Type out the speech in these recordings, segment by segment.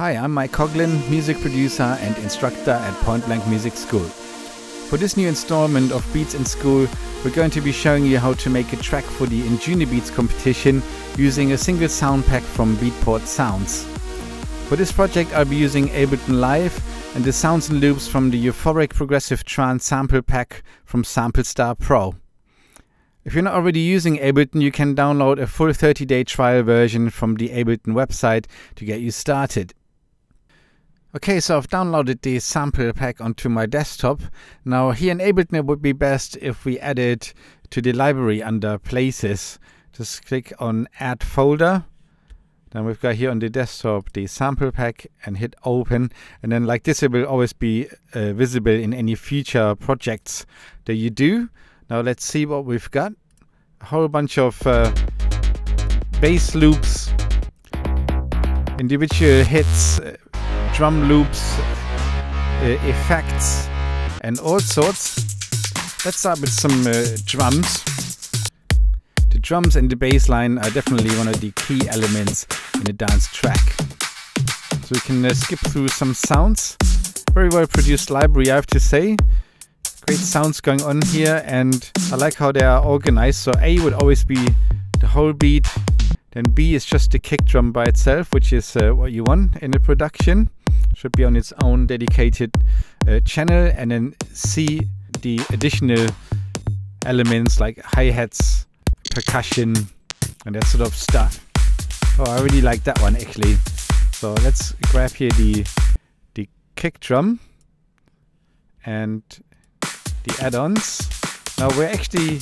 Hi, I'm Mike Koglin, music producer and instructor at Point Blank Music School. For this new installment of Beats in School, we're going to be showing you how to make a track for the Anjunabeats competition using a single sound pack from Beatport Sounds. For this project I'll be using Ableton Live and the sounds and loops from the euphoric progressive trance sample pack from SampleStar Pro. If you're not already using Ableton, you can download a full 30-day trial version from the Ableton website to get you started. Okay, so I've downloaded the sample pack onto my desktop. Now here in Ableton it would be best if we add it to the library under Places. Just click on Add Folder. Then we've got here on the desktop the sample pack and hit Open. And then like this it will always be visible in any future projects that you do. Now let's see what we've got. A whole bunch of bass loops, individual hits, drum loops, effects and all sorts. Let's start with some drums. The drums and the bass line are definitely one of the key elements in a dance track. So we can skip through some sounds. Very well produced library, I have to say. Great sounds going on here, and I like how they are organized. So A would always be the whole beat, then B is just the kick drum by itself, which is what you want in a production. Should be on its own dedicated channel, and then C, the additional elements like hi-hats, percussion and that sort of stuff. Oh, I really like that one actually. So let's grab here the kick drum and the add-ons. Now we're actually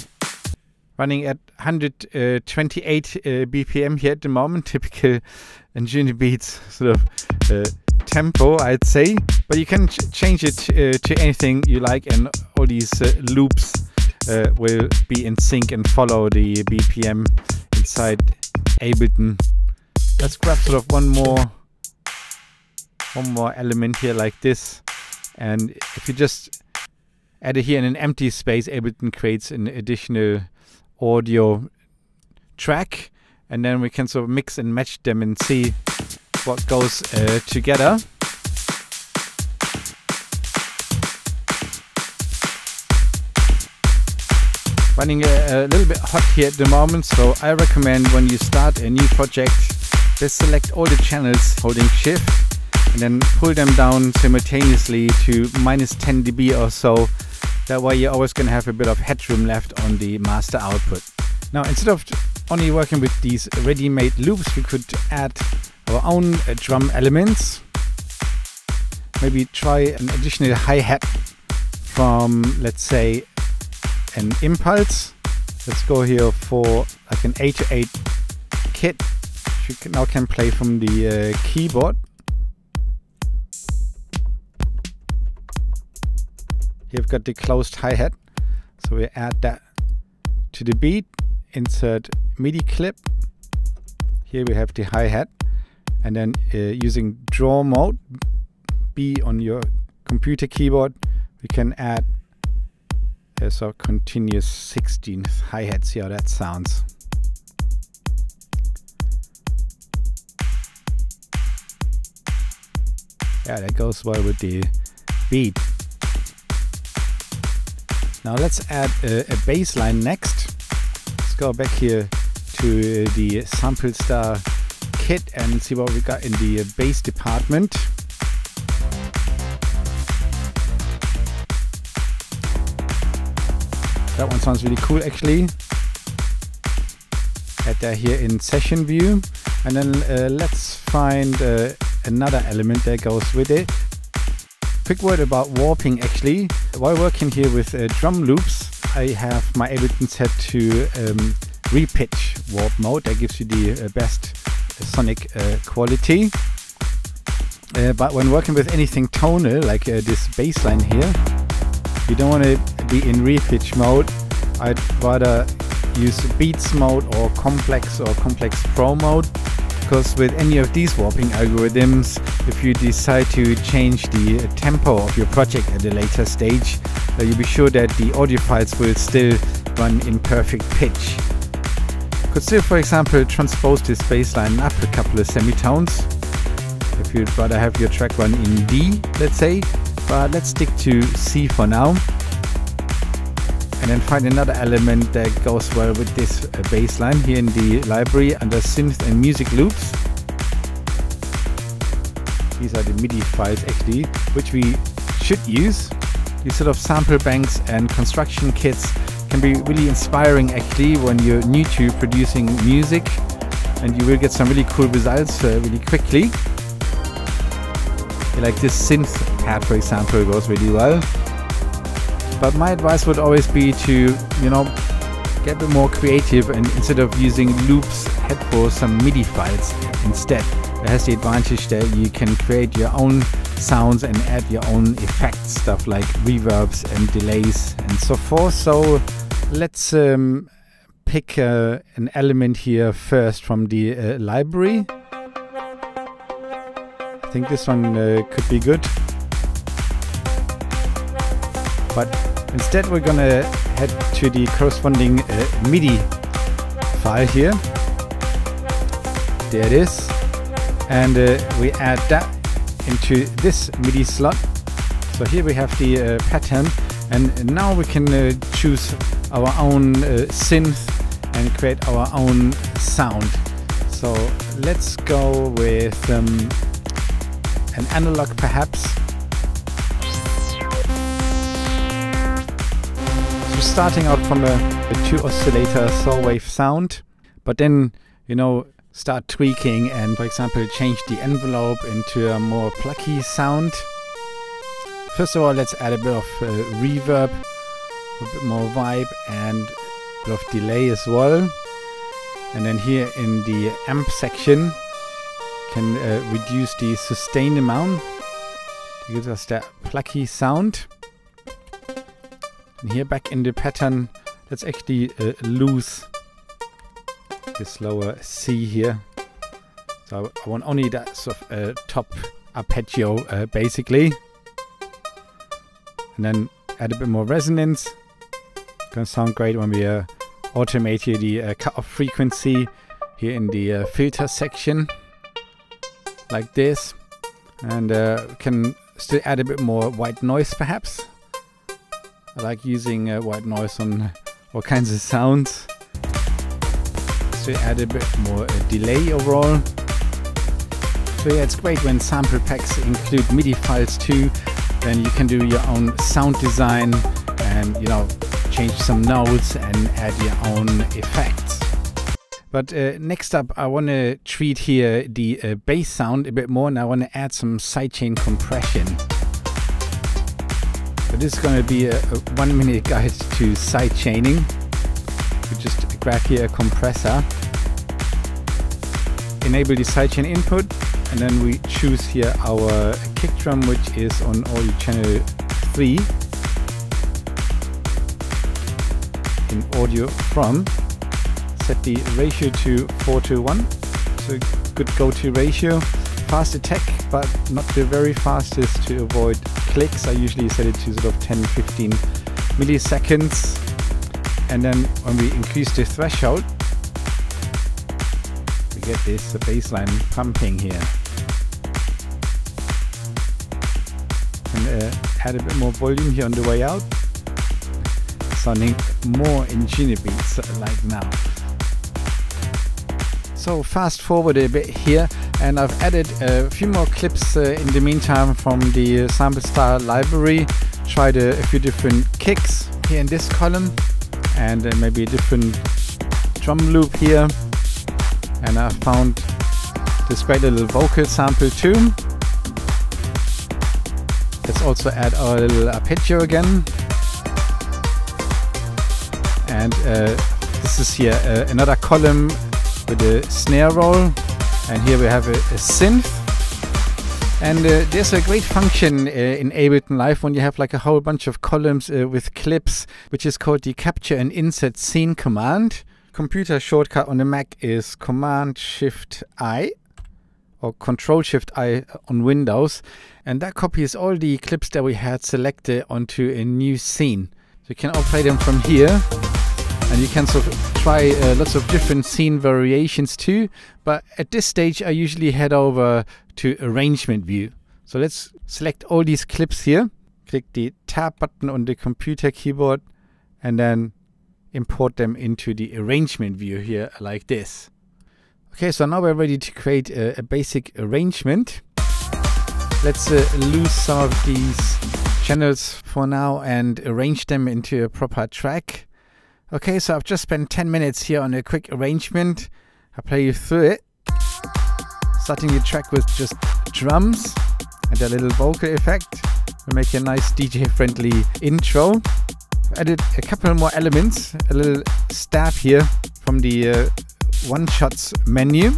running at 128 BPM here at the moment, typical Anjunabeats sort of tempo, I'd say, but you can change it to anything you like, and all these loops will be in sync and follow the BPM inside Ableton. Let's grab sort of one more element here like this, and if you just add it here in an empty space, Ableton creates an additional audio track, and then we can sort of mix and match them and see what goes together. Running a little bit hot here at the moment, so I recommend when you start a new project, just select all the channels holding shift and then pull them down simultaneously to -10 dB or so. That way you're always going to have a bit of headroom left on the master output. Now instead of only working with these ready-made loops, we could add our own drum elements. Maybe try an additional hi-hat from, let's say, an impulse. Let's go here for like an 808 kit. You now can play from the keyboard. Here we've got the closed hi-hat, so we add that to the beat. Insert Midi clip. Here we have the hi-hat, and then using draw mode, B on your computer keyboard, we can add a sort of continuous 16th hi-hat. See how that sounds. Yeah, that goes well with the beat. Now let's add a bass line next. Let's go back here to the SampleStar kit and see what we got in the bass department. That one sounds really cool actually. Add that here in session view, and then let's find another element that goes with it. Quick word about warping actually. While working here with drum loops, I have my Ableton set to repitch warp mode. That gives you the best sonic quality. But when working with anything tonal, like this bass line here, you don't want to be in repitch mode. I'd rather use beats mode or complex pro mode, because with any of these warping algorithms, if you decide to change the tempo of your project at a later stage, you'll be sure that the audio files will still run in perfect pitch. Could still, for example, transpose this bass line up a couple of semitones. if you'd rather have your track run in D, let's say, but let's stick to C for now. And then find another element that goes well with this bass line here in the library under synth and music loops. These are the Midi files actually, which we should use. These sort of sample banks and construction kits can be really inspiring actually when you're new to producing music, and you will get some really cool results really quickly. Like this synth pad, for example, goes really well. But my advice would always be to, you know, get a bit more creative, and instead of using loops, head for some MIDI files instead. It has the advantage that you can create your own sounds and add your own effects, stuff like reverbs and delays and so forth. So let's pick an element here first from the library. I think this one could be good. But instead we're gonna head to the corresponding MIDI file here. There it is. And we add that into this MIDI slot. So here we have the pattern, and now we can choose our own synth and create our own sound. So let's go with an analog perhaps. So starting out from a 2 oscillator saw wave sound, but then, you know, start tweaking and, for example, change the envelope into a more plucky sound. First of all, let's add a bit of reverb, a bit more vibe, and a bit of delay as well. And then here in the amp section, can reduce the sustain amount to give us that plucky sound. And here back in the pattern, let's actually lose this lower C here. So I want only that sort of top arpeggio basically. And then add a bit more resonance. Gonna sound great when we automate here the cutoff frequency here in the filter section, like this. And we can still add a bit more white noise perhaps. I like using white noise on all kinds of sounds. So add a bit more delay overall. So yeah, it's great when sample packs include MIDI files too. Then you can do your own sound design and, you know, change some notes and add your own effects. But next up, I want to treat here the bass sound a bit more, and I want to add some sidechain compression. So this is going to be a 1-minute guide to sidechaining. We just grab here a compressor, enable the sidechain input, and then we choose here our kick drum, which is on audio channel 3 in audio from. Set the ratio to 4:1, so good go-to ratio. Fast attack, but not the very fastest to avoid clicks. I usually set it to sort of 10-15 milliseconds. And then when we increase the threshold, we get this bassline pumping here. And add a bit more volume here on the way out, sounding more Anjunabeats like now. So fast forward a bit here, and I've added a few more clips in the meantime from the sample style library. Tried a few different kicks here in this column, and maybe a different drum loop here. And I found this great little vocal sample too. Let's also add our little arpeggio again. And this is here another column with a snare roll. And here we have a synth. And there's a great function in Ableton Live when you have like a whole bunch of columns with clips, which is called the capture and insert scene command. Computer shortcut on the Mac is Command-Shift-I or Control-Shift-I on Windows. And that copies all the clips that we had selected onto a new scene. So you can all play them from here. And you can sort of try lots of different scene variations too. But at this stage, I usually head over to arrangement view. So let's select all these clips here, click the tab button on the computer keyboard, and then import them into the arrangement view here like this. Okay, so now we're ready to create a basic arrangement. Let's lose some of these channels for now and arrange them into a proper track. Okay, so I've just spent 10 minutes here on a quick arrangement. I'll play you through it. Starting the track with just drums and a little vocal effect. We'll make a nice DJ-friendly intro. I've added a couple more elements, a little stab here from the one-shots menu.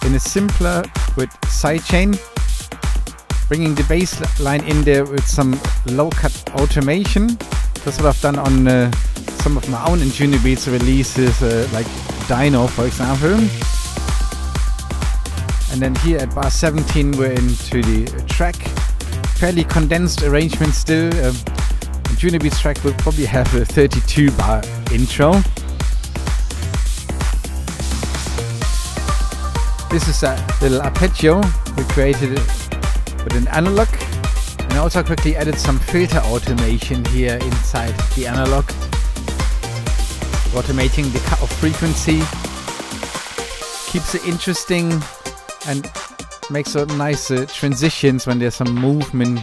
In a simpler with Sidechain, bringing the bass line in there with some low-cut automation. That's what I've done on some of my own Anjunabeats releases, like Dino, for example. And then here at bar 17, we're into the track. Fairly condensed arrangement still. Anjunabeats track will probably have a 32-bar intro. This is a little arpeggio we created with an analog. And also quickly added some filter automation here inside the analog. Automating the cut-off frequency. Keeps it interesting and makes some nice transitions when there's some movement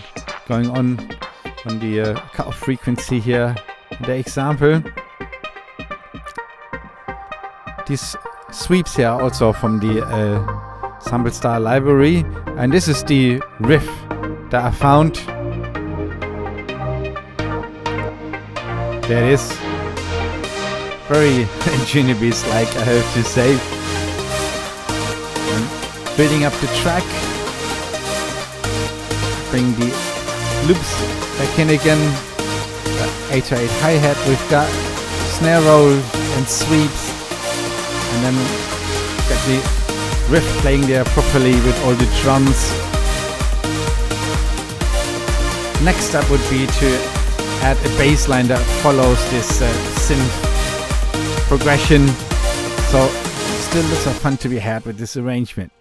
going on the cut-off frequency here in the example. These sweeps here are also from the sample style library, and this is the riff that I found. There it is. Very Anjunabeats-like, I have to say. And building up the track. Bring the loops back in again. 808 hi-hat. We've got snare roll and sweeps. And then got the riff playing there properly with all the drums. Next up would be to add a bass line that follows this synth progression. So still lots of fun to be had with this arrangement.